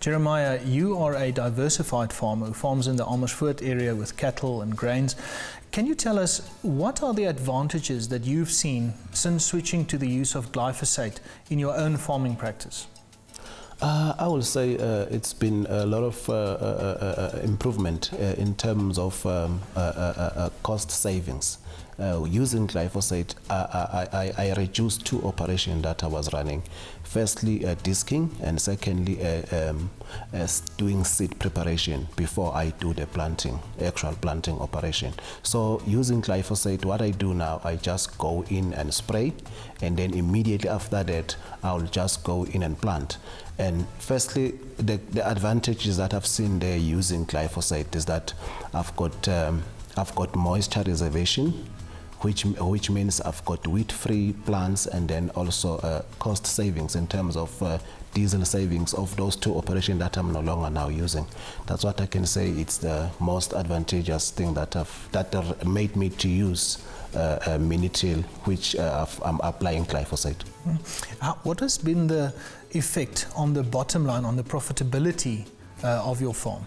Jeremiah, you are a diversified farmer who farms in the Amersfoort area with cattle and grains. Can you tell us what are the advantages that you've seen since switching to the use of glyphosate in your own farming practice? I will say it's been a lot of improvement in terms of cost savings. Using glyphosate, I reduced two operations that I was running. Firstly, disking, and secondly, doing seed preparation before I do the planting, actual planting operation. So using glyphosate, what I do now, I just go in and spray, and then immediately after that, I'll just go in and plant. And firstly, the advantages that I've seen there using glyphosate is that I've got moisture reservation, which means I've got weed-free plants, and then also cost savings in terms of diesel savings of those two operations that I'm no longer now using. That's what I can say. It's the most advantageous thing that made me to use Mini-till, which I'm applying glyphosate. What has been the effect on the bottom line, on the profitability of your farm?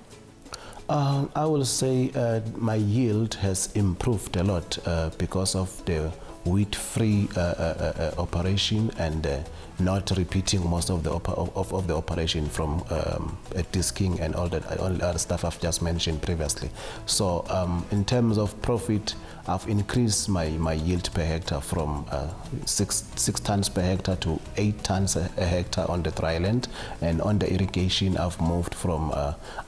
I will say my yield has improved a lot because of the weed-free operation and not repeating most of the operation from disking and all the other stuff I've just mentioned previously. So in terms of profit, I've increased my yield per hectare from 6 tons per hectare to 8 tons a hectare on the dry land, and on the irrigation I've moved from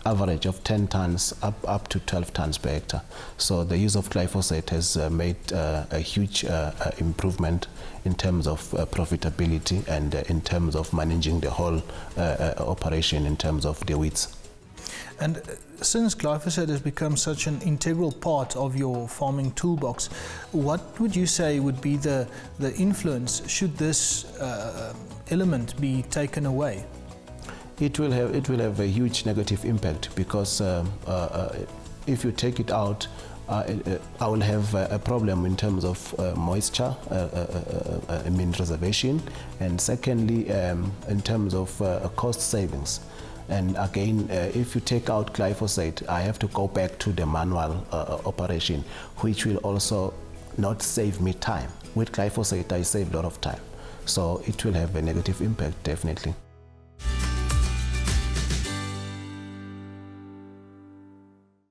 average of 10 tons up to 12 tons per hectare. So the use of glyphosate has made a huge improvement in terms of profitability and in terms of managing the whole operation in terms of the weeds. And since glyphosate has become such an integral part of your farming toolbox, what would you say would be the influence should this element be taken away? It will have a huge negative impact, because if you take it out, I will have a problem in terms of moisture, reservation, and secondly, in terms of cost savings. And again, if you take out glyphosate, I have to go back to the manual operation, which will also not save me time. With glyphosate, I save a lot of time. So it will have a negative impact, definitely.